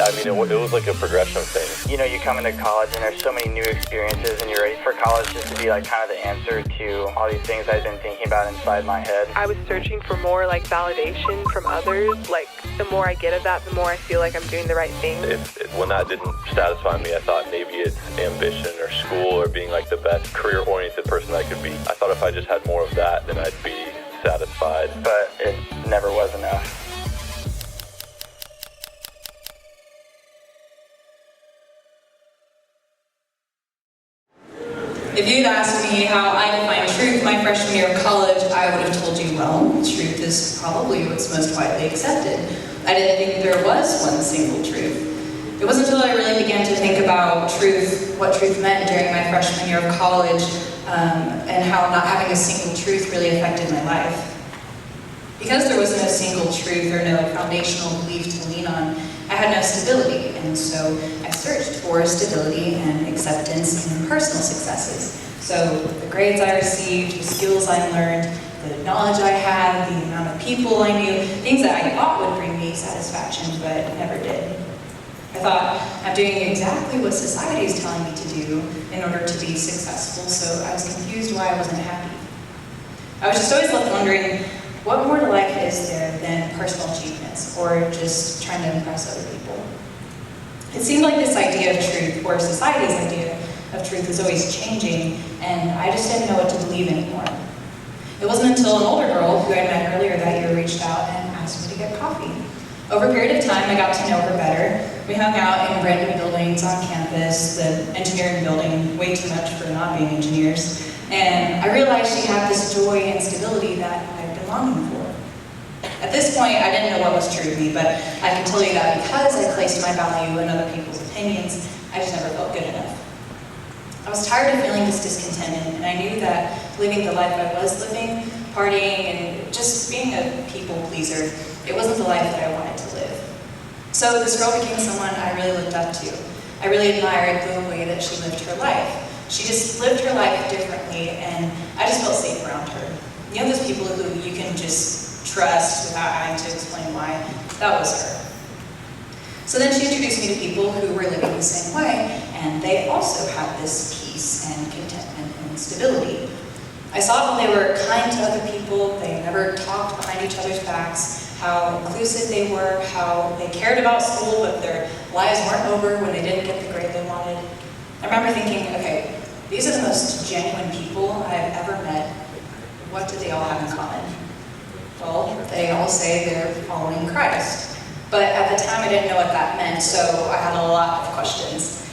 I mean, it was like a progression of things. You know, you come into college and there's so many new experiences and you're ready for college just to be like kind of the answer to all these things I've been thinking about inside my head. I was searching for more like validation from others. Like the more I get of that, the more I feel like I'm doing the right thing. When that didn't satisfy me, I thought maybe it's ambition or school or being like the best career-oriented person I could be. I thought if I just had more of that, then I'd be satisfied. But it never was enough. If you'd asked me how I define truth my freshman year of college, I would have told you, well, truth is probably what's most widely accepted. I didn't think there was one single truth. It wasn't until I really began to think about truth, what truth meant during my freshman year of college, and how not having a single truth really affected my life. Because there was no single truth or no foundational belief to lean on, I had no stability, and so I searched for stability and acceptance in personal successes. So the grades I received, the skills I learned, the knowledge I had, the amount of people I knew, things that I thought would bring me satisfaction, but never did. I thought, I'm doing exactly what society is telling me to do in order to be successful, so I was confused why I wasn't happy. I was just always left wondering, what more to life is there than personal achievements, or just trying to impress other people? It seemed like this idea of truth, or society's idea of truth, is always changing, and I just didn't know what to believe anymore. It wasn't until an older girl who I met earlier that year reached out and asked me to get coffee. Over a period of time, I got to know her better. We hung out in brand new buildings on campus, the engineering building, way too much for not being engineers, and I realized she had this joy and stability that I'd been longing for. At this point, I didn't know what was true of me, but I can tell you that because I placed my value in other people's opinions, I just never felt good enough. I was tired of feeling this discontented, and I knew that living the life I was living, partying, and just being a people pleaser, it wasn't the life that I wanted to live. So this girl became someone I really looked up to. I really admired the way that she lived her life. She just lived her life differently, and I just felt safe around her. You know those people who you can just trust without having to explain why? That was her. So then she introduced me to people who were living the same way, and they also had this peace and contentment and stability. I saw how they were kind to other people, they never talked behind each other's backs, how inclusive they were, how they cared about school, but their lives weren't over when they didn't get the grade they wanted. I remember thinking, okay, these are the most genuine people I've ever met. What do they all have in common? Well, they all say they're following Christ. But at the time I didn't know what that meant, so I had a lot of questions.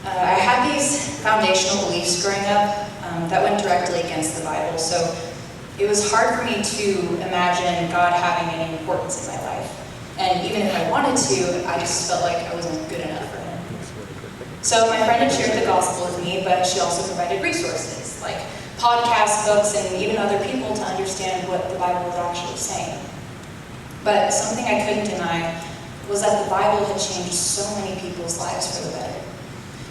I had these foundational beliefs growing up that went directly against the Bible, so it was hard for me to imagine God having any importance in my life. And even if I wanted to, I just felt like I wasn't good enough for Him. So my friend had shared the gospel with me, but she also provided resources, like podcasts, books, and even other people to understand what the Bible was actually saying. But something I couldn't deny was that the Bible had changed so many people's lives for the better.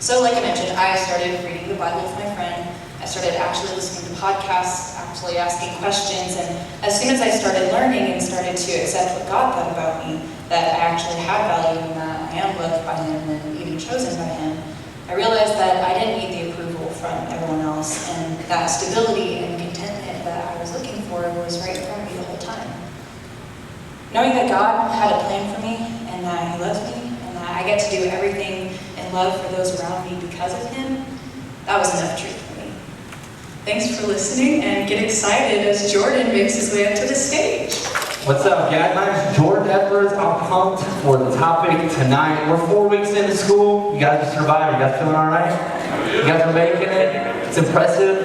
So like I mentioned, I started reading the Bible with my friend. I started actually listening to podcasts, actually asking questions, and as soon as I started learning and started to accept what God thought about me, that I actually had value and that I am loved by Him and even chosen by Him, I realized that I didn't need the approval from everyone else, and that stability and contentment that I was looking for was right in front of me the whole time. Knowing that God had a plan for me, and that He loves me, and that I get to do everything in love for those around me because of Him, that was enough truth for me. Thanks for listening, and get excited as Jordan makes his way up to the stage. What's up, guys? My name is Jordan Edwards. I'm pumped for the topic tonight. We're 4 weeks into school. You guys are surviving. You guys feeling all right? You guys are making it. It's impressive.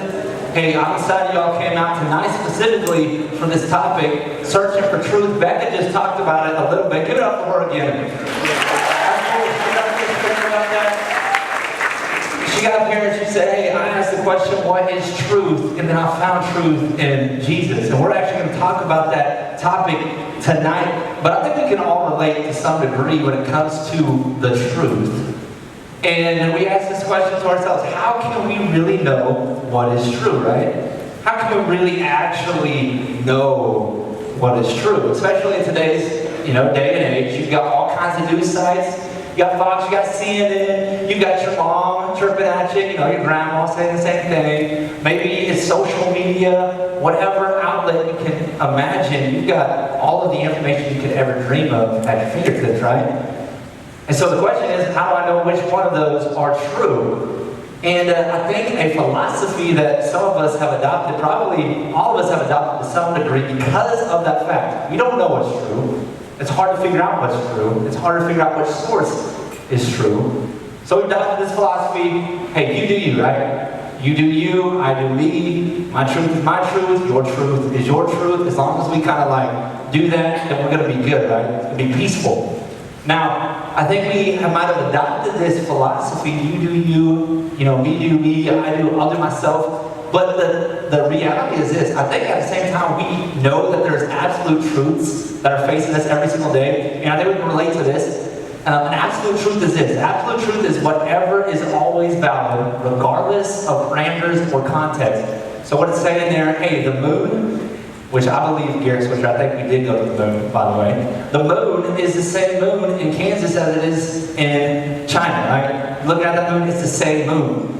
Hey, I'm excited y'all came out tonight specifically for this topic, searching for truth. Becca just talked about it a little bit. Give it up for her again. She got up here and she said, hey, I asked the question, what is truth? And then I found truth in Jesus. And we're actually going to talk about that topic tonight. But I think we can all relate to some degree when it comes to the truth. And we ask this question to ourselves, how can we really know what is true, right? how can we really actually know what is true? Especially in today's, day and age. You've got all kinds of news sites. You got Fox, you got CNN, you got your mom chirping at you, your grandma saying the same thing. Maybe it's social media, whatever outlet you can imagine. You've got all of the information you could ever dream of at your fingertips, right? And so the question is, how do I know which one of those are true? And I think a philosophy that some of us have adopted, probably all of us have adopted to some degree because of that fact. We don't know what's true. It's hard to figure out what's true. It's hard to figure out which source is true. So we adopted this philosophy, hey, you do you, right? You do you, I do me, my truth is my truth, your truth is your truth. As long as we kind of do that, then we're going to be good, right? It's going to be peaceful. Now, I think we might have adopted this philosophy, you do you, me do me, I'll do myself. But the reality is this, I think at the same time we know that there's absolute truths that are facing us every single day, and I think we can relate to this. An absolute truth is this, absolute truth is whatever is always valid, regardless of parameters or context. So what it's saying there, hey, the moon, which I believe, Garrett's, which I think we did go to the moon, by the way. The moon is the same moon in Kansas as it is in China, right? Looking at that moon, it's the same moon.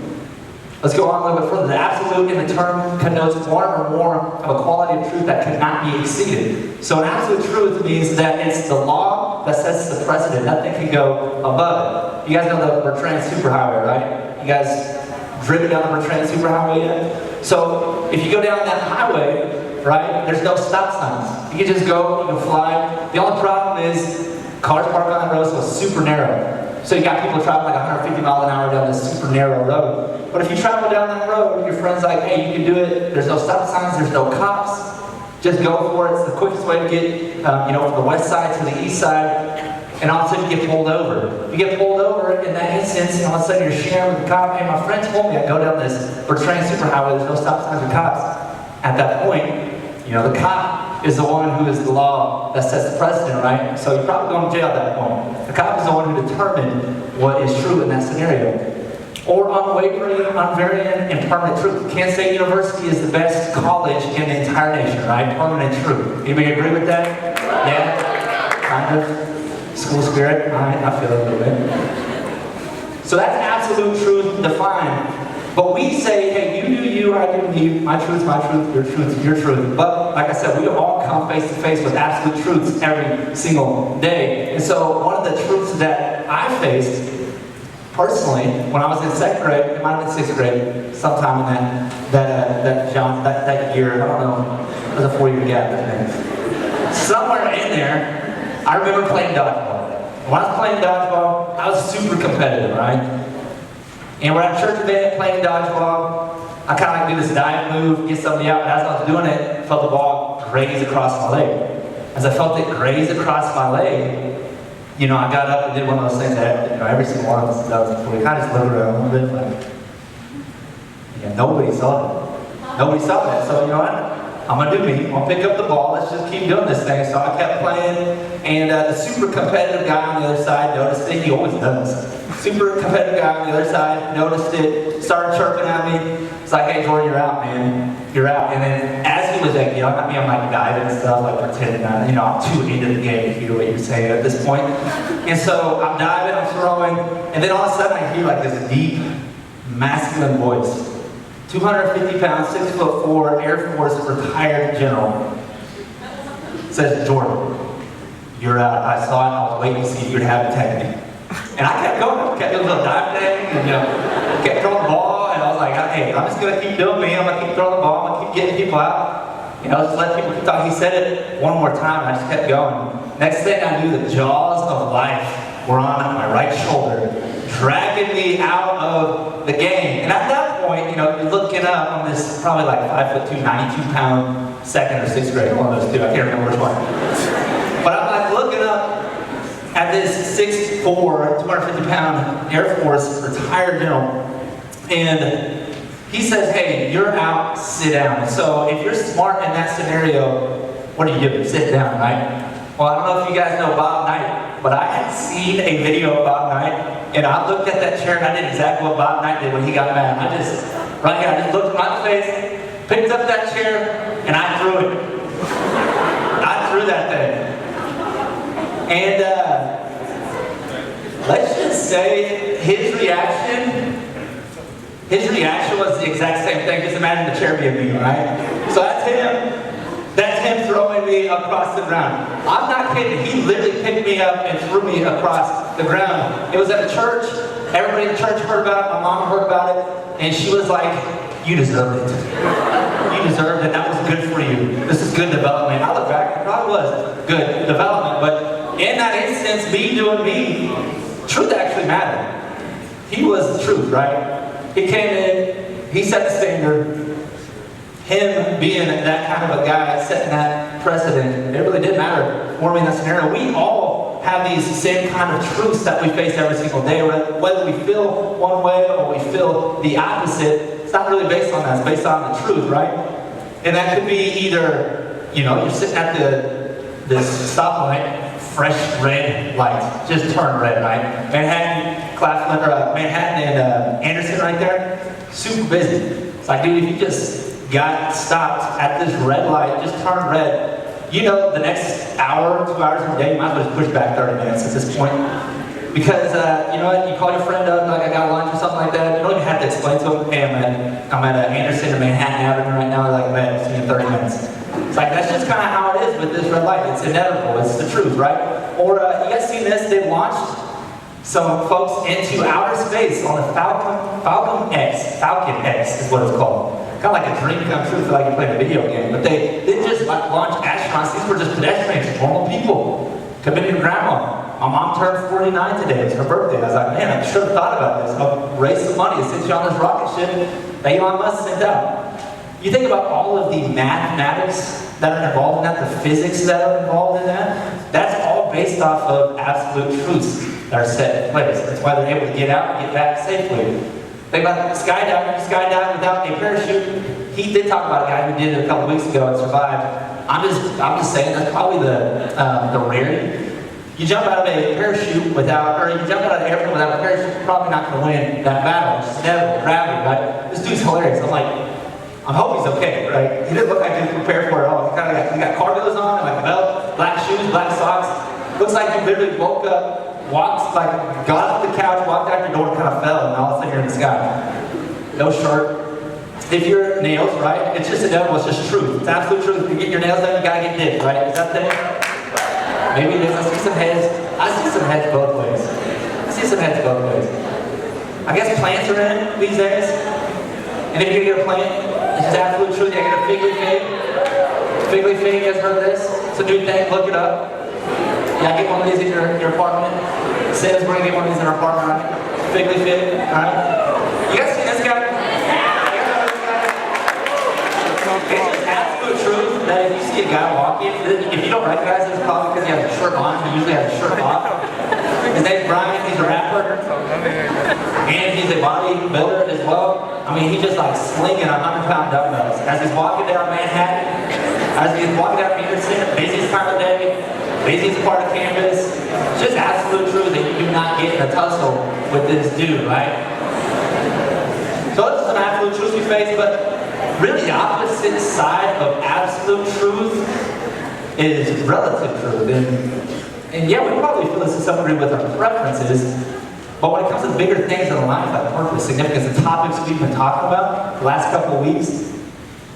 Let's go on a little bit further. The absolute in the term connotes one or more of a quality of truth that cannot be exceeded. So an absolute truth means that it's the law that sets the precedent. Nothing can go above it. You guys know the Bertrand Superhighway, right? You guys driven down the Bertrand Superhighway yet? So if you go down that highway, right, there's no stop signs. You can just go, you can fly. The only problem is cars park on that road, so it's super narrow. So you got people traveling like 150 miles an hour down this super narrow road. But if you travel down that road, your friend's like, hey, you can do it. There's no stop signs, there's no cops. Just go for it. It's the quickest way to get, from the west side to the east side. And all of a sudden you get pulled over. You get pulled over in that instance, and all of a sudden you're sharing with the cop, hey, my friend told me I go down this Bertrand Superhighway, there's no stop signs or cops. At that point, the cop is the one who is the law that sets the precedent, right? So you're probably going to jail at that point. The cop is the one who determined what is true in that scenario. Or unwavering, unvarying, and permanent truth. Kansas State University is the best college in the entire nation, right? Permanent truth. Anybody agree with that? Yeah? Kind of? School spirit? I feel it a little bit. So that's absolute truth defined. But we say, hey, you do you, I do me, my truth, your truth. But like I said, we all come face to face with absolute truths every single day. And so one of the truths that I faced personally, when I was in second grade, it might have been sixth grade, sometime in that year, I don't know, it was a 4-year gap, I think. Somewhere in there, I remember playing dodgeball. When I was playing dodgeball, I was super competitive, right? And we're at church event playing dodgeball. I kind of do this dive move, get somebody out, and as I was doing it, I felt the ball graze across my leg. As I felt it graze across my leg, I got up and did one of those things that every single one of us does before. We kind of just look around a little bit like, nobody saw it. Nobody saw that. So you know what? I'm going to do me. I'm going to pick up the ball. Let's just keep doing this thing. So I kept playing, and the super competitive guy on the other side noticed it. He always does. Super competitive guy on the other side noticed it, started chirping at me. It's like, hey, Jordan, you're out, man. You're out. And then as he was like, I'm like diving and stuff, like pretending I'm too into the game to hear what you're saying at this point. And so I'm diving, I'm throwing, and then all of a sudden I hear like this deep, masculine voice. 250 pounds, 6'4", Air Force retired general. Says, Jordan, you're out. I saw it, I was waiting to see if you'd have a technique. And I kept going, kept doing a little dive thing, and kept throwing the ball, and I was like, hey, I'm just gonna keep doing me, I'm gonna keep throwing the ball, I'm gonna keep getting people out. Just let people talk. He said it one more time, and I just kept going. Next thing I knew, the jaws of life were on my right shoulder, dragging me out of the game. And at that point, you're looking up on this probably like 5'2", 92-pound second or sixth grade, one of those two, I can't remember which one. But I'm like looking up at this 6'4", 250-pound Air Force retired general, and he says, hey, you're out, sit down. And so if you're smart in that scenario, what do? Sit down, right? Well, I don't know if you guys know Bob Knight, but I had seen a video of Bob Knight, and I looked at that chair and I did exactly what Bob Knight did when he got mad. I just looked at my face, picked up that chair, and I threw it. I threw that thing. And let's just say his reaction was the exact same thing. Just imagine the chair being me, right? So that's him. That's him throwing me across the ground. I'm not kidding. He literally picked me up and threw me across the ground. It was at a church. Everybody in the church heard about it. My mom heard about it. And she was like, you deserved it. You deserved it. That was good for you. This is good development. I look back, it probably was good development. But in that instance, me doing me, truth actually mattered. He was the truth, right? He came in, he set the standard. Him being that kind of a guy, setting that precedent, it really did matter for me in that scenario. We all have these same kind of truths that we face every single day. Whether we feel one way or we feel the opposite, it's not really based on that. It's based on the truth, right? And that could be either, you're sitting at this stoplight, fresh red light, just turned red, right? Manhattan and Anderson right there, super busy. It's like, dude, if you just got stopped at this red light, just turned red, the next hour, 2 hours of the day, you might as well just push back 30 minutes at this point. Because, you call your friend up, like I got lunch or something like that, you don't even have to explain to them, hey, I'm at Anderson and Manhattan Avenue right now, like, man, I'll see you in 30 minutes. It's like, that's just kind of how it is with this red light. It's inevitable, it's the truth, right? Or, you guys seen this? They launched some folks into outer space on the Falcon X is what it's called. Kind of like a dream come true, feel like you're playing a video game. But they didn't just launch astronauts, these were just pedestrians, normal people. Could have been your grandma. My mom turned 49 today, it was her birthday. I was like, man, I should have thought about this. I'll raise some money to send you on this rocket ship that Elon Musk sent out. You think about all of the mathematics that are involved in that, the physics that are involved in that, that's all based off of absolute truths that are set in place. That's why they're able to get out and get back safely. Think about skydiving without a parachute. He did talk about a guy who did it a couple weeks ago and survived. I'm just saying that's probably the rarity. You jump out of a parachute without, or you jump out of an airplane without a parachute, you're probably not going to win that battle. It's just inevitable, gravity, right? This dude's hilarious. I hope he's okay, right? He didn't look like he was prepared for it at all. He got cargos on, like a belt, black shoes, black socks. Looks like he literally woke up, got off the couch, walked out your door, and kind of fell, and all of a sudden you're in the sky. No shirt. If your nails, right? It's just inevitable, it's just truth. It's absolute truth. If you get your nails done, you gotta get dipped, right? Is that the thing? Maybe it is. I see some heads. I see some heads both ways. I guess plants are in these days. And if you get a plant, it's just absolute truth. You get a fig leaf fig. Fig leaf fig, you guys heard this? It's a new thing, look it up. Yeah, get one of these in your apartment. Sam's going to get one of these in our apartment, right? Fig leaf fig, alright? You guys see this guy? It's just absolute truth that if you see a guy walking, if you don't recognize him, it's probably because he has a shirt on. He usually has a shirt off. His name's Brian, he's a rapper. And he's a bodybuilder as well. I mean, he's just like slinging 100-pound dumbbells. As he's walking down Manhattan, as he's walking down Peterson, busiest time of day, busiest part of campus. It's just absolute truth that you do not get in a tussle with this dude, right? So this is an absolute truth we face, but really the opposite side of absolute truth is relative truth. And yeah, we probably feel this to some degree with our preferences, but when it comes to the bigger things in life, like purpose, significance, the topics we've been talking about the last couple of weeks,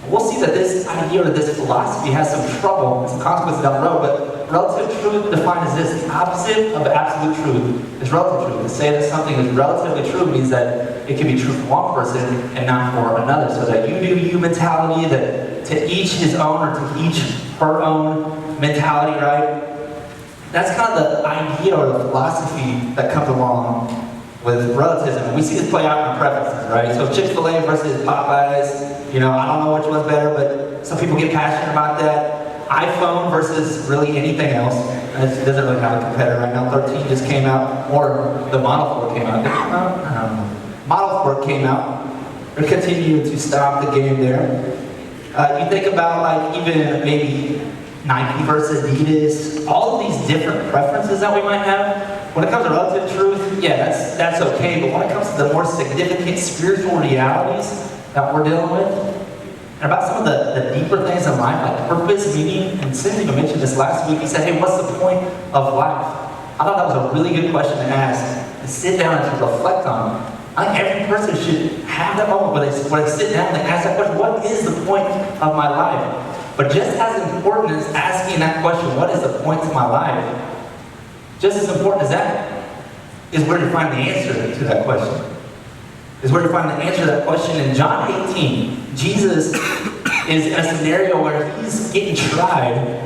we'll see that this idea or this philosophy has some trouble and some consequences down the road, but relative truth defined as this, the opposite of absolute truth is relative truth. To say that something is relatively true means that it can be true for one person and not for another. So that you do you mentality, that to each his own or to each her own mentality, right? That's kind of the idea or the philosophy that comes along with relativism. We see this play out in our preferences, right? So Chick-fil-A versus Popeyes, I don't know which one's better, but some people get passionate about that. iPhone versus really anything else. It doesn't really have a competitor right now. 13 just came out, or the Model 4 came out. I don't know. Model 4 came out. They're continuing to stop the game there. You think about like even maybe Nike versus Adidas, all of these different preferences that we might have. When it comes to relative truth, yeah, that's okay. But when it comes to the more significant spiritual realities that we're dealing with, and about some of the deeper things in life, like purpose, meaning, and Cindy mentioned this last week. He said, hey, what's the point of life? I thought that was a really good question to ask, to sit down and to reflect on. I think every person should have that moment where they sit down and they ask that question, what is the point of my life? But just as important as asking that question, what is the point of my life? Just as important as that is where to find the answer to that question. Is where to find the answer to that question. In John 18, Jesus is in a scenario where he's getting tried.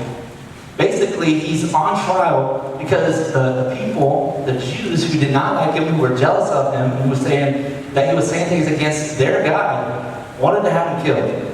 Basically, he's on trial because the people, the Jews who did not like him, who were jealous of him, who were saying that he was saying things against their God, wanted to have him killed.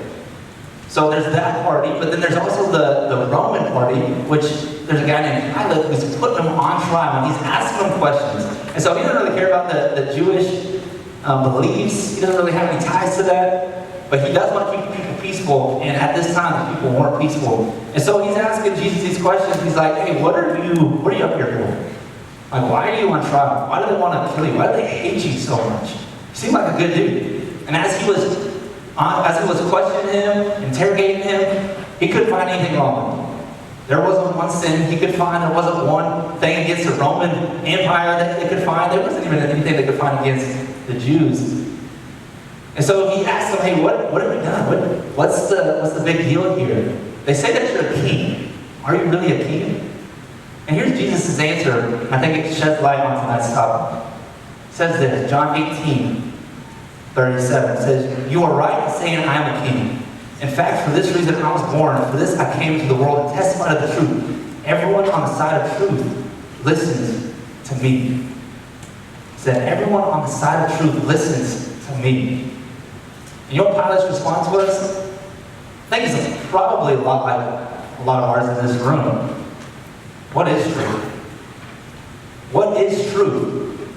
So there's that party, but then there's also the Roman party, which there's a guy named Pilate who's putting him on trial, and he's asking him questions. And so he doesn't really care about the Jewish beliefs. He doesn't really have any ties to that, but he does want to keep people peaceful, and at this time, the people weren't peaceful. And so he's asking Jesus these questions. He's like, hey, what are you up here for? Like, why are you on trial? Why do they want to kill you? Why do they hate you so much? You seem like a good dude. And as he was questioning him, interrogating him, he couldn't find anything wrong with him. There wasn't one sin he could find. There wasn't one thing against the Roman Empire that they could find. There wasn't even anything they could find against the Jews. And so he asked them, hey, what have you done? What's the big deal here? They say that you're a king. Are you really a king? And here's Jesus' answer. I think it sheds light on tonight's topic. It says this, John 18, 37. It says, you are right in saying I am a king. In fact, for this reason I was born, and for this I came to the world to testify to the truth. Everyone on the side of truth listens to me. It said, everyone on the side of truth listens to me. And you know what Pilate's response was? I think it's probably a lot like a lot of ours in this room. What is truth? What is truth?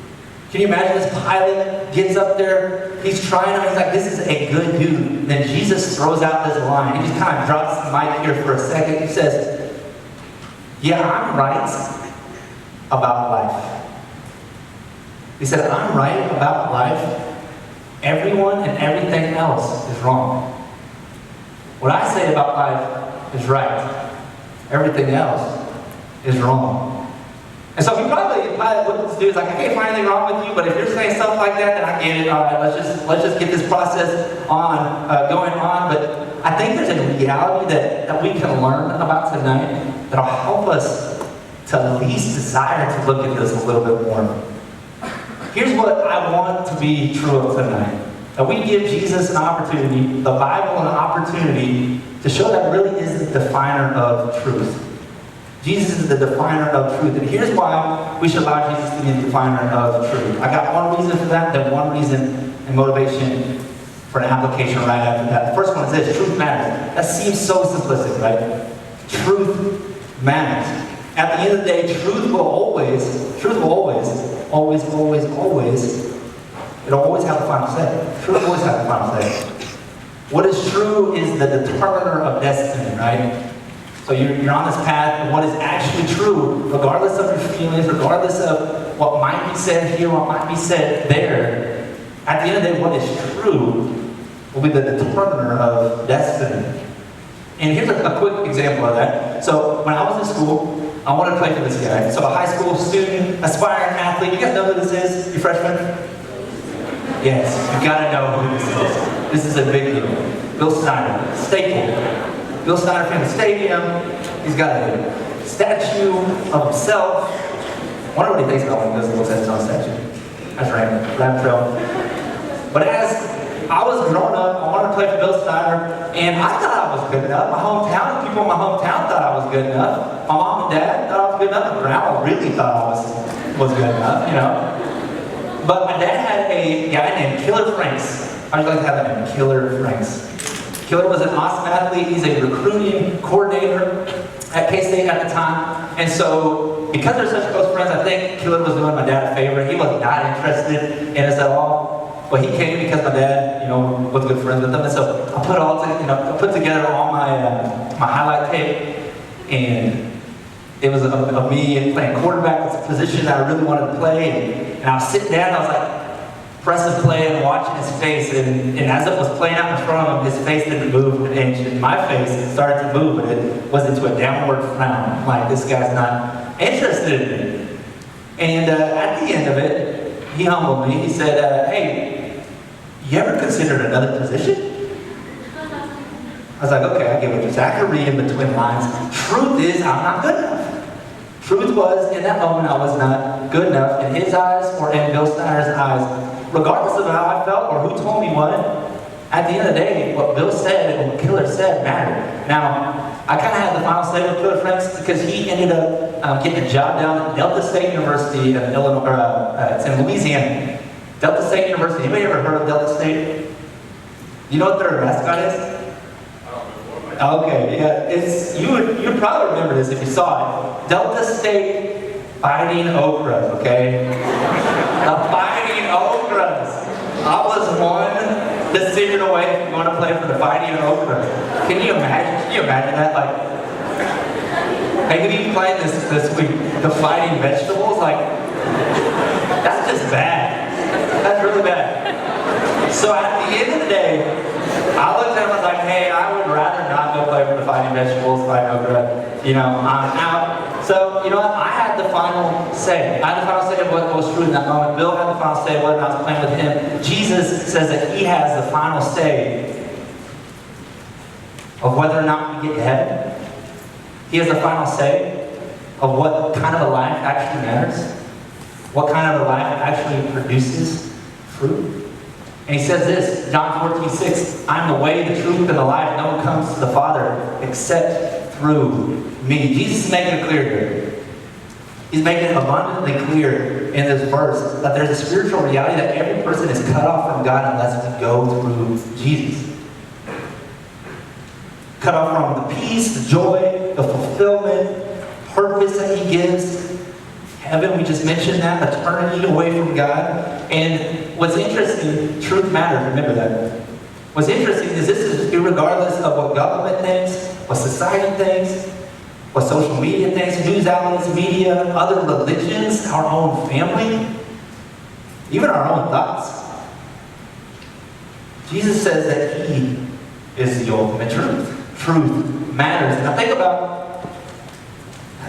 Can you imagine this? Pilate gets up there, he's trying him, he's like, this is a good dude. And then Jesus throws out this line. He just kind of drops the mic here for a second. He says, yeah, I'm right about life. He said, I'm right about life. Everyone and everything else is wrong. What I say about life is right. Everything else is wrong. And so he probably looked at this dude, he's like, I can't find anything wrong with you, but if you're saying stuff like that, then I get it. All right, let's just get this process going on. But I think there's a reality that we can learn about tonight that'll help us to at least desire to look at this a little bit more. Here's what I want to be true of tonight. That we give Jesus an opportunity, the Bible an opportunity, to show that really is the definer of truth. Jesus is the definer of truth. And here's why we should allow Jesus to be the definer of truth. I got one reason for that, then one reason and motivation for an application right after that. The first one is this: truth matters. That seems so simplistic, right? Truth matters. At the end of the day, truth will always, it'll always have the final say. Truth will always have the final say. What is true is the determiner of destiny, right? So you're on this path, and what is actually true, regardless of your feelings, regardless of what might be said here, what might be said there, at the end of the day, what is true will be the determiner of destiny. And here's a quick example of that. So when I was in school, I wanted to play for this guy. So a high school student, aspiring athlete. You guys know who this is? You freshmen? Yes, you gotta know who this is. This is a big deal. Bill Snyder, staple. Bill Snyder from the stadium. He's got a statue of himself. I wonder what he thinks about when he looks at his own statue. That's right, rabbit trail. But as I was growing up, I wanted to play for Bill Snyder, and I thought I was good enough. People in my hometown thought I was good enough. My mom and dad thought I was good enough. My grandma really thought I was good enough, you know. But my dad had a guy named Killer Franks. I'd like to have that name, Killer Franks. Killer was an awesome athlete. He's a recruiting coordinator at K-State at the time. And so, because they're such close friends, I think Killer was doing my dad a favor. He was not interested in us at all. But he came because my dad, was good friends with him. And so I put together all my highlight tape, and it was of me playing quarterback. It's a position that I really wanted to play. And I was sitting down, and I was like, Pressing play and watching his face, and as it was playing out in front of him, his face didn't move an inch, and my face started to move, but it was into a downward frown, like this guy's not interested in me. And at the end of it, he humbled me. He said, hey, you ever considered another position? I was like, okay, I get what you're saying. I could read in between lines. Truth is, I'm not good enough. Truth was, in that moment, I was not good enough in his eyes or in Bill Snyder's eyes. Regardless of how I felt or who told me what, at the end of the day, what Bill said and what Killer said mattered. Now, I kind of had the final say with Killer Franks because he ended up getting a job down at Delta State University in Illinois, it's in Louisiana. Delta State University. Anybody ever heard of Delta State? You know what their mascot is? Okay, yeah, you'd probably remember this if you saw it. Delta State Fighting Okras, okay? The Fighting Okras. I was one decision away from going to play for the Fighting Okras. Can you imagine? Can you imagine that? Like, hey, who are you playing this week? The Fighting Vegetables? Like, that's just bad. That's really bad. So at the end of the day, I looked at him and was like, hey, I would rather not go play for the Fighting Vegetables, Fighting Okra. You know, I'm out. So, you know what? I had the final say. I had the final say of what was true in that moment. Bill had the final say of whether or not I was playing with him. Jesus says that he has the final say of whether or not we get to heaven. He has the final say of what kind of a life actually matters. What kind of a life actually produces fruit. And he says this, John 14:6, I'm the way, the truth, and the life. No one comes to the Father except through me. Jesus is making it clear here. He's making it abundantly clear in this verse that there's a spiritual reality that every person is cut off from God unless we go through Jesus. Cut off from the peace, the joy, the fulfillment, purpose that he gives. Heaven, we just mentioned that, eternity away from God. And what's interesting, truth matters, remember that. What's interesting is this is regardless of what government thinks, what society thinks, what social media thinks, news outlets, media, other religions, our own family, even our own thoughts. Jesus says that he is the ultimate truth. Truth matters. And I think about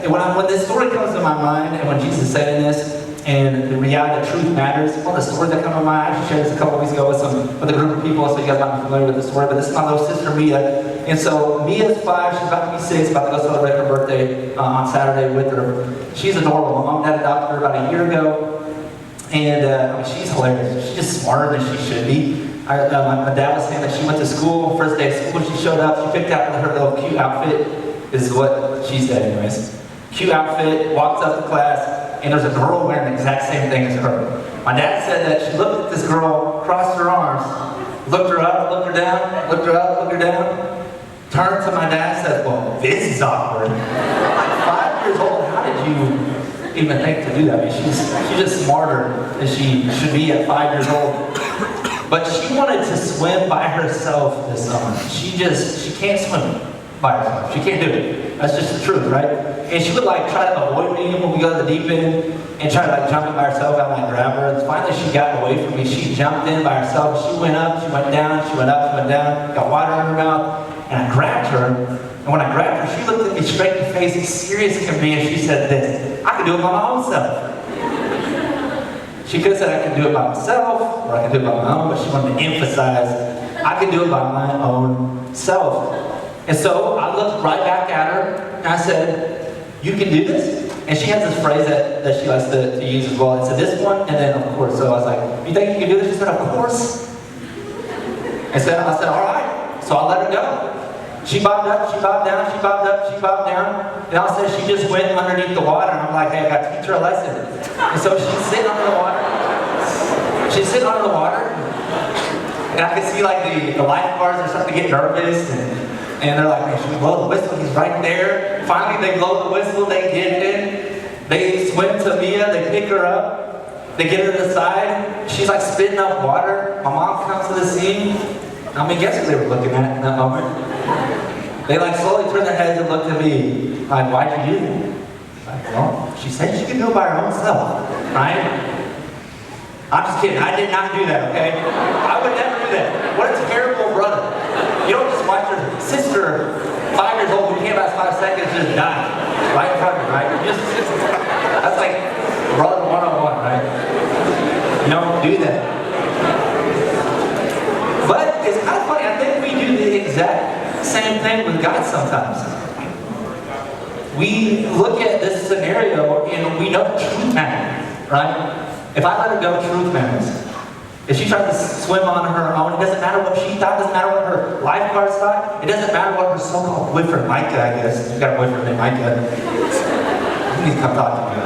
when this story comes to my mind, and when Jesus is saying this, and the reality that truth matters, one of the stories that come to my mind, I actually shared this a couple weeks ago with a group of people, so you guys might be familiar with the story, but this is my little sister Mia. And so Mia's 5, she's about to be 6, about to go celebrate her birthday on Saturday with her. She's adorable. My mom and dad adopted her about a year ago, and she's hilarious. She's just smarter than she should be. My dad was saying that she went to school, first day of school, she showed up, she picked out her little cute outfit, is what she said anyways. Cute outfit, walks up to class, and there's a girl wearing the exact same thing as her. My dad said that she looked at this girl, crossed her arms, looked her up, looked her down, looked her up, looked her down, turned to my dad and said, well, this is awkward. I'm like 5 years old, how did you even think to do that? I mean, she's just smarter than she should be at 5 years old. But she wanted to swim by herself this summer. She can't swim by herself. She can't do it. That's just the truth, right? And she would like try to avoid me when we go to the deep end and try to like jump in by herself. I might grab her. And finally she got away from me. She jumped in by herself. She went up, she went down, she went up, she went down, got water in her mouth, and I grabbed her. And when I grabbed her, she looked at me straight in the face, as serious as can be, and she said this, I can do it by my own self. She could have said I can do it by myself, or I can do it by my own, but she wanted to emphasize I can do it by my own self. And so I looked right back at her, and I said, you can do this? And she has this phrase that she likes to use as well. It said this one, and then of course. So I was like, you think you can do this? She said, of course. I said, all right. So I let her go. She bobbed up, she bobbed down, she bobbed up, she bobbed down. And all of a sudden she just went underneath the water, and I'm like, hey, I got to teach her a lesson. And so she's sitting under the water. She's sitting under the water. And I can see like the lifeguards are starting to get nervous, and they're like, hey, should we blow the whistle? He's right there. Finally, they blow the whistle, they get in. They swim to Mia, they pick her up. They get her to the side. She's like spitting up water. My mom comes to the scene. I mean, guess who they were looking at in that moment? They like slowly turn their heads and look at me. Like, why'd you do that? Like, well, she said she could do it by her own self, right? I'm just kidding. I did not do that, okay? I would never do that. What a terrible brother. You don't just watch your sister, 5 years old, who can't last 5 seconds, just die right in front of you, right? That's like brother 101, right? You don't do that. But it's kind of funny. I think we do the exact same thing with God sometimes. We look at this scenario and we know truth matters, right? If I let her go, truth matters. If she tried to swim on her own, it doesn't matter what she thought, it doesn't matter what her lifeguards thought, it doesn't matter what her so-called boyfriend, Micah, I guess. She's got a boyfriend named Micah. You need to come talk to me.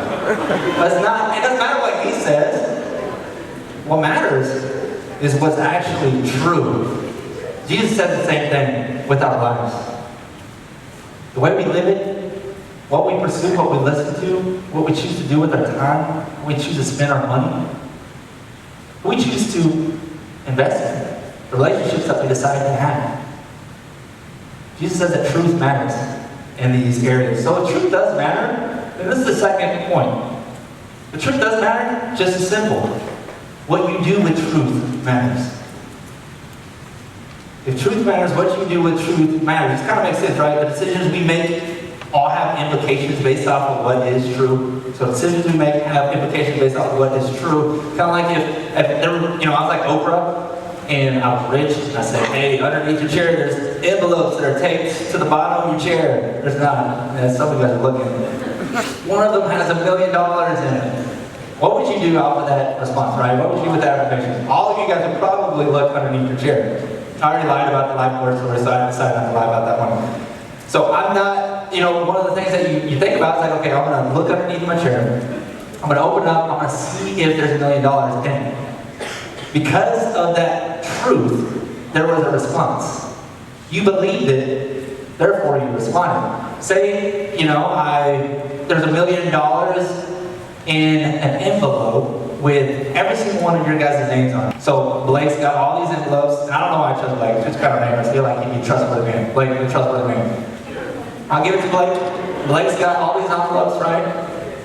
But it doesn't matter what he says. What matters is what's actually true. Jesus said the same thing with our lives. The way we live it, what we pursue, what we listen to, what we choose to do with our time, what we choose to spend our money, what we choose to invest in, the relationships that we decide to have. Jesus says that truth matters in these areas. So if truth does matter, then this is the second point. The truth does matter, just as simple. What you do with truth matters. If truth matters, what you do with truth matters. This kind of makes sense, right? The decisions we make all have implications based off of what is true. So decisions we make have implications based off of what is true. Kind of like if there were, I was like Oprah, and I was rich, and I said, hey, underneath your chair, there's envelopes that are taped to the bottom of your chair. There's not. And some of you guys are looking. One of them has $1 million in it. What would you do off of that response, right? What would you do with that information? All of you guys would probably look underneath your chair. I already lied about the lifeguard story, so I decided not to lie about that one. So I'm not, one of the things that you think about is like, okay, I'm going to look underneath my chair. I'm going to open it up. I'm going to see if there's $1 million in it. Because of that truth, there was a response. You believed it, therefore you responded. Say, there's $1 million in an envelope with every single one of your guys' names on it. So Blake's got all these envelopes, and I don't know why I chose Blake, it's just kind of name. I feel like he'd be a trustworthy man. Blake would be a trustworthy man. I'll give it to Blake. Blake's got all these envelopes, right?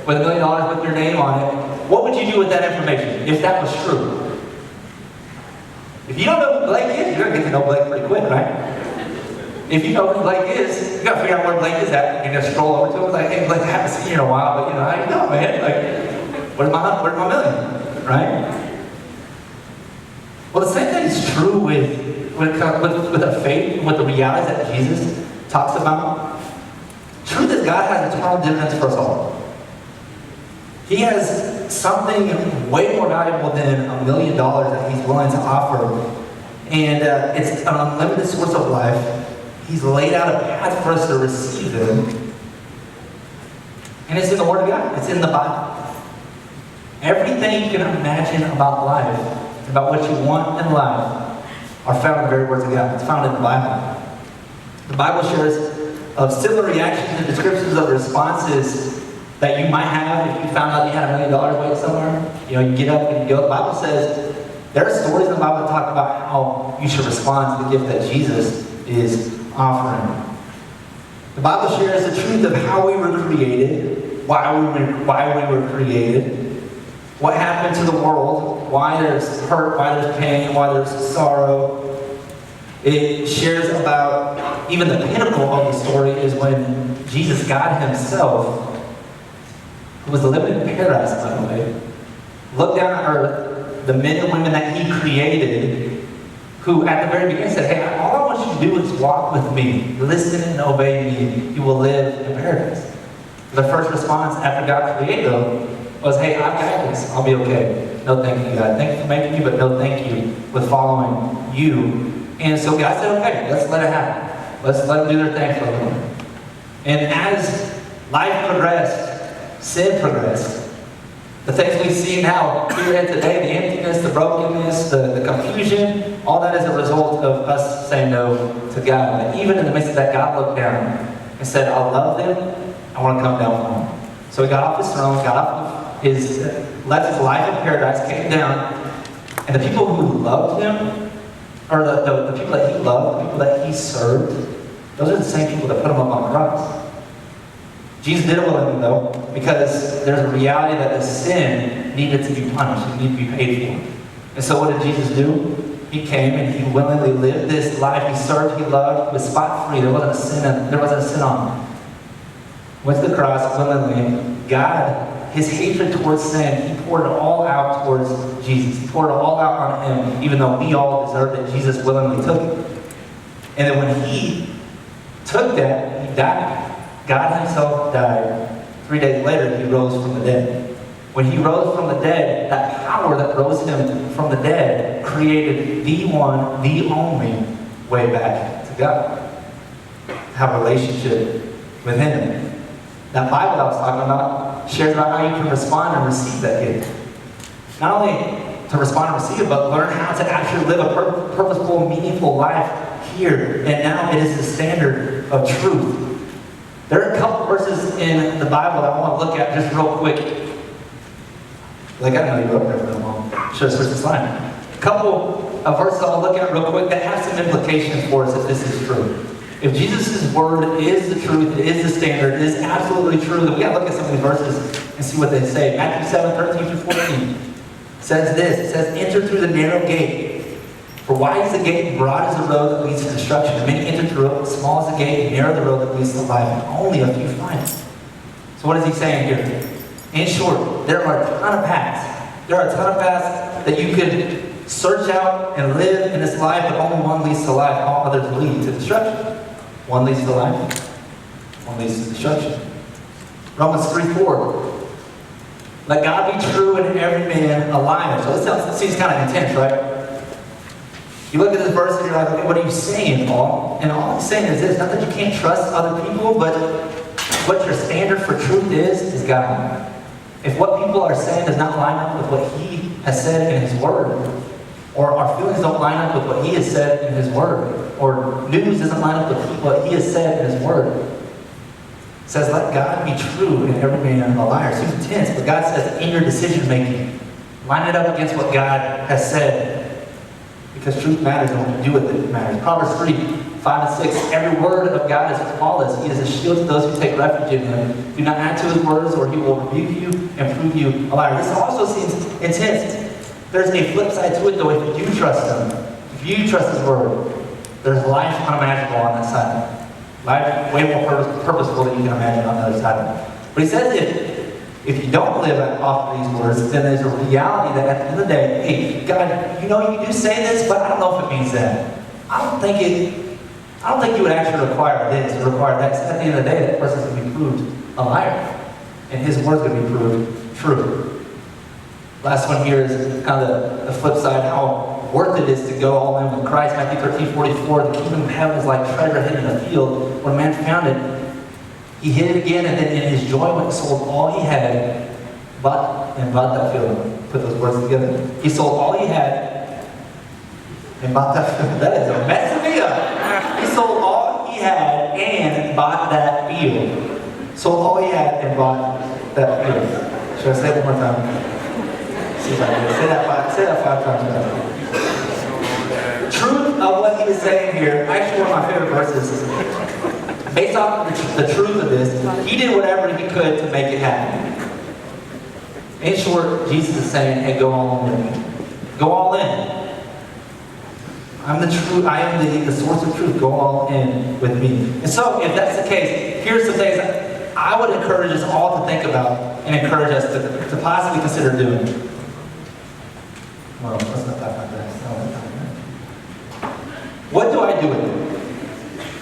With $1 million with your name on it. What would you do with that information if that was true? If you don't know who Blake is, you're going to get to know Blake pretty quick, right? If you know who Blake is, you got to figure out where Blake is at. You just stroll over to him like, hey, Blake, I haven't seen you in a while, but how you doing, man? Like, where's my million, right? Well, the same thing is true with our faith and with the realities that Jesus talks about. Truth is God has eternal dividends for us all. He has something way more valuable than $1 million that he's willing to offer. And it's an unlimited source of life. He's laid out a path for us to receive them. And it's in the Word of God. It's in the Bible. Everything you can imagine about life, about what you want in life, are found in the very words of God. It's found in the Bible. The Bible shares of similar reactions and descriptions of responses that you might have if you found out you had $1 million waiting somewhere. You get up and you go. The Bible says there are stories in the Bible that talk about how you should respond to the gift that Jesus is offering. The Bible shares the truth of how we were created, why we were created, what happened to the world, why there's hurt, why there's pain, why there's sorrow. It shares about even the pinnacle of the story is when Jesus, God himself, who was living in paradise, by the way, looked down at earth, the men and women that he created, who at the very beginning said, hey, all I want you to do is walk with me, listen and obey me, you will live in paradise. The first response after God created them was, hey, I've got this, I'll be okay. No thank you, God. Thank you for making me, but no thank you with following you. And so God said, okay, let's let it happen. Let's let them do their thing for a little. And as life progressed, sin progressed. The things we see now, here and today, the emptiness, the brokenness, the confusion, all that is a result of us saying no to God. And even in the midst of that, God looked down and said, I love them, I want to come down from them. So he got off his throne, got off left his life in paradise, came down, and the people who loved him, or the people that he loved, the people that he served, those are the same people that put him up on the cross. Jesus did it willingly, though, because there's a reality that the sin needed to be punished, it needed to be paid for. And so what did Jesus do? He came and he willingly lived this life. He served, he loved, he was spot-free. There wasn't a sin on him. Went to the cross willingly. God, his hatred towards sin, he poured it all out towards Jesus. He poured it all out on him, even though we all deserved it. Jesus willingly took it. And then when he took that, he died. God himself died. 3 days later, he rose from the dead. When he rose from the dead, that power that rose him from the dead created the one, the only way back to God. Have a relationship with him. That Bible that I was talking about shares about how you can respond and receive that gift. Not only to respond and receive it, but learn how to actually live a purposeful, meaningful life here. And now it is the standard of truth. There are a couple verses in the Bible that I want to look at just real quick. Like, I know you were up there for that long. Should have switched the slide. A couple of verses I'll look at real quick that have some implications for us if this is true. If Jesus' word is the truth, it is the standard, it is absolutely true, then we got to look at some of these verses and see what they say. Matthew 7:13-14 says this. It says, enter through the narrow gate. For wide is the gate and broad is the road that leads to destruction. And many enter through it. Small is the gate and narrow the road that leads to life. And only a few find it. So what is he saying here? In short, there are a ton of paths. There are a ton of paths that you could search out and live in this life, but only one leads to life. All others lead to destruction. One leads to life. One leads to destruction. Romans 3:4. Let God be true and every man a liar. So this seems kind of intense, right? You look at this verse and you're like, okay, what are you saying, Paul? And all he's saying is this, not that you can't trust other people, but what your standard for truth is God. If what people are saying does not line up with what he has said in his word, or our feelings don't line up with what he has said in his word, or news doesn't line up with what he has said in his word, it says, let God be true and every man a liar. It seems intense, but God says in your decision making, line it up against what God has said, because truth matters and what you do with it matters. Proverbs 3:5-6, every word of God is flawless. He is a shield to those who take refuge in him. Do not add to his words, or he will rebuke you and prove you a liar. This also seems intense. There's a flip side to it, though. If you do trust him, if you trust his word, there's life unimaginable on that side. Life way more purposeful than you can imagine on the other side. But he says if you don't live off of these words, then there's a reality that at the end of the day, hey, God, you know you do say this, but I don't know if it means that. I don't think you would actually require this or require that. So at the end of the day, that person's going to be proved a liar. And his word's going to be proved true. Last one here is kind of the flip side, how worth it is to go all in with Christ. Matthew 13:44, the kingdom of heaven is like treasure hidden in a field. When a man found it, he hid it again, and then in his joy went and sold all he had, bought that field. Put those words together. He sold all he had and bought that field. That is a mess me up. He sold all he had and bought that field. Sold all he had and bought that field. Should I say it one more time? See if I can say that five times better. The truth of what he is saying here, actually one of my favorite verses, based off the truth of this, he did whatever he could to make it happen. In short, Jesus is saying, hey, go all in. Go all in. I'm the truth. I am the source of truth. Go all in with me. And so, if that's the case, here's some things I would encourage us all to think about and encourage us to possibly consider doing. Well, let's not talk about that. What do I do with it?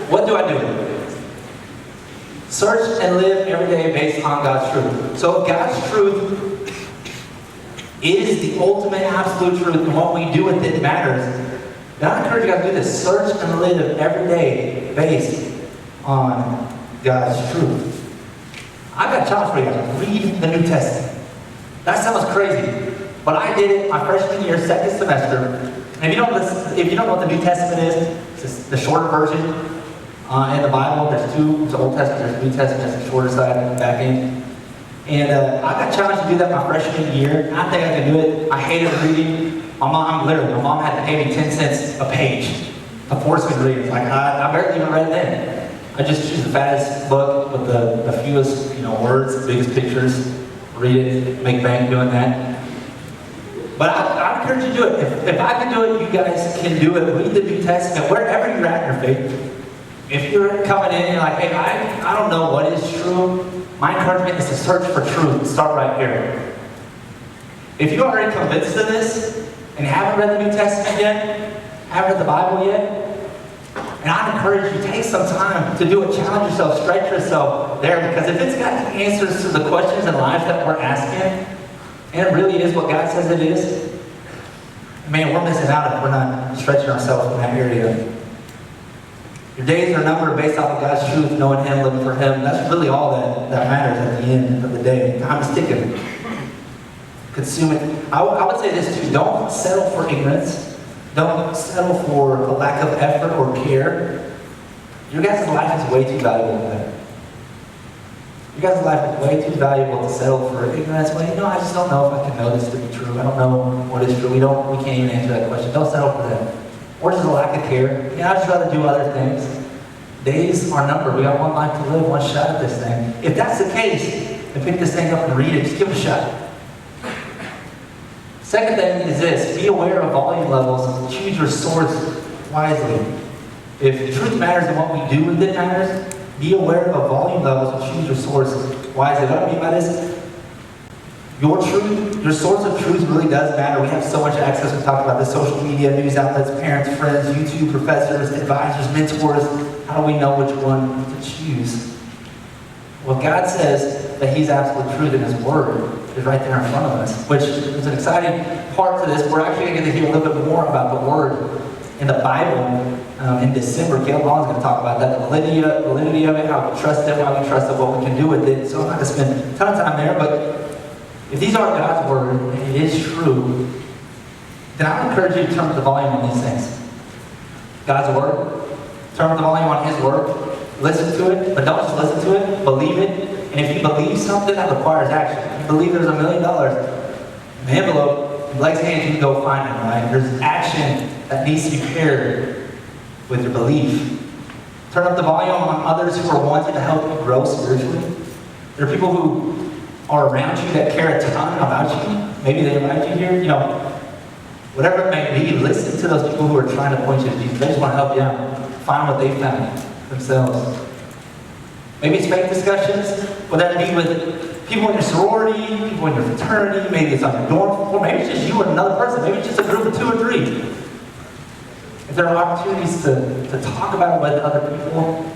What do I do with it? Search and live every day based on God's truth. So if God's truth is the ultimate absolute truth and what we do with it matters, then I encourage you guys to do this. Search and live every day based on God's truth. I've got a challenge for you guys. Read the New Testament. That sounds crazy, but I did it my freshman year, second semester. And if you don't know what the New Testament is, it's just the shorter version. In the Bible, there's the Old Testament, there's the New Testament, there's the shorter side and the back end. And I got challenged to do that my freshman year. I think I can do it. I hated reading. My mom had to pay me 10 cents a page to force me to read. It's like, I barely even read then. I just choose the fattest book with the fewest, words, the biggest pictures. Read it, make bank doing that. But I encourage you to do it. If I can do it, you guys can do it. Read the New Testament, wherever you're at in your faith. If you're coming in and you're like, hey, I don't know what is true, my encouragement is to search for truth. Start right here. If you're already convinced of this, and you haven't read the New Testament yet, haven't read the Bible yet, and I'd encourage you, take some time to do it. Challenge yourself, stretch yourself there, because if it's got the answers to the questions in life that we're asking, and it really is what God says it is, man, we're missing out if we're not stretching ourselves in that area. Your days are numbered based off of God's truth, knowing Him, living for Him. That's really all that matters at the end of the day. Time is ticking. Consume it. I would say this too. Don't settle for ignorance. Don't settle for a lack of effort or care. Your guys' life is way too valuable for that. Your guys' life is way too valuable to settle for ignorance. Well, I just don't know if I can know this to be true. I don't know what is true. We can't even answer that question. Don't settle for that. Or just a lack of care. I'd just rather do other things. Days are numbered. We got one life to live, one shot at this thing. If that's the case, then pick this thing up and read it. Just give it a shot. Second thing is this. Be aware of volume levels. Choose your source wisely. If truth matters and what we do with it matters, be aware of volume levels and choose your source wisely. What I mean by this, your truth, your source of truth really does matter. We have so much access. We talked about the social media, news outlets, parents, friends, YouTube, professors, advisors, mentors. How do we know which one to choose? Well, God says that He's absolute truth in His Word is right there in front of us, which is an exciting part to this. We're actually going to get to hear a little bit more about the Word in the Bible in December. Caleb Vaughn's going to talk about that, the validity of it, how we trust it, why we trust it, what we can do with it. So I'm not going to spend a ton of time there, but if these are God's Word, and it is true, then I would encourage you to turn up the volume on these things. God's Word, turn up the volume on His Word, listen to it, but don't just listen to it, believe it. And if you believe something, that requires action. If you believe there's $1 million in the envelope, in Blake's hands, you can go find it, right? There's action that needs to be paired with your belief. Turn up the volume on others who are wanting to help you grow spiritually. There are people who are around you that care a ton about you. Maybe they invite you here. Whatever it may be, listen to those people who are trying to point you to Jesus. They just want to help you out. Find what they found themselves. Maybe it's faith discussions, whether that be with people in your sorority, people in your fraternity, maybe it's on your dorm floor, maybe it's just you and another person, maybe it's just a group of 2 or 3. If there are opportunities to talk about it with other people,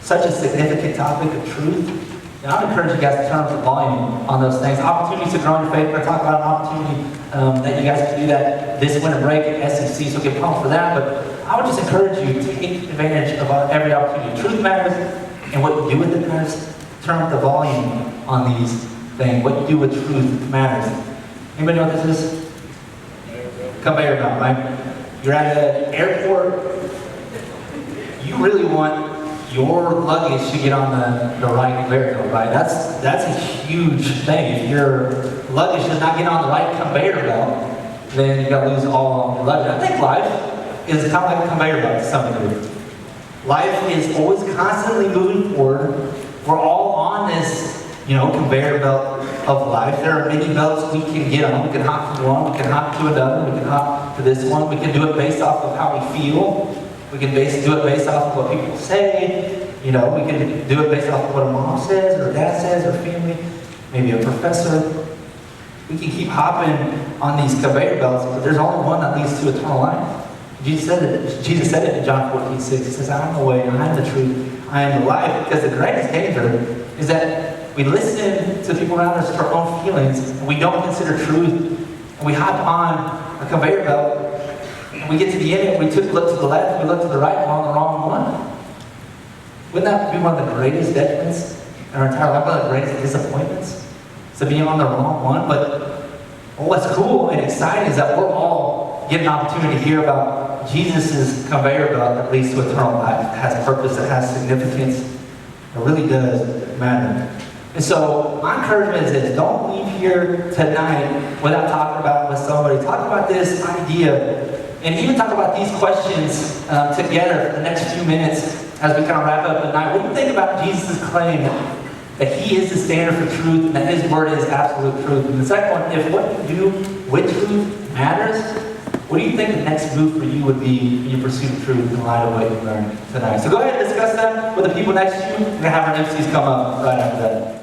such a significant topic of truth, then I would encourage you guys to turn up the volume on those things. Opportunities to grow in your faith. We're going to talk about an opportunity that you guys can do that this winter break at SEC, so get pumped for that. But I would just encourage you to take advantage of every opportunity. Truth matters, and what you do with it matters. Turn up the volume on these things. What you do with truth matters. Anybody know what this is? Conveyor belt, right? You're at an airport. You really want your luggage to get on the right conveyor belt, right? That's a huge thing. If your luggage does not get on the right conveyor belt, then you've got to lose all your luggage. I think life is kind of like a conveyor belt to some degree. Life is always constantly moving forward. We're all on this, conveyor belt of life. There are many belts we can get on. We can hop to one, we can hop to another, we can hop to this one. We can do it based off of how we feel. We can do it based off of what people say. We can do it based off of what a mom says, or dad says, or family, maybe a professor. We can keep hopping on these conveyor belts, but there's only one that leads to eternal life. Jesus said it in John 14:6. He says, I am the way, I am the truth, I am the life. Because the greatest danger is that we listen to people around us for our own feelings, and we don't consider truth, and we hop on a conveyor belt. We get to the end, and we look to the left, we look to the right, and we're on the wrong one. Wouldn't that be one of the greatest detriments in our entire life, one of the greatest disappointments? To be on the wrong one. But what's cool and exciting is that we're all getting an opportunity to hear about Jesus' conveyor belt that leads to eternal life. It has purpose, it has significance. It really does matter. And so my encouragement is this: don't leave here tonight without talking about it with somebody. Talk about this idea. And even talk about these questions together for the next few minutes as we kind of wrap up the night, what do you think about Jesus' claim that he is the standard for truth and that his word is absolute truth? And the second one, if what you do with truth matters, what do you think the next move for you would be in your pursuit of truth in light of what you learned tonight? So go ahead and discuss that with the people next to you. We're going to have our MCs come up right after that.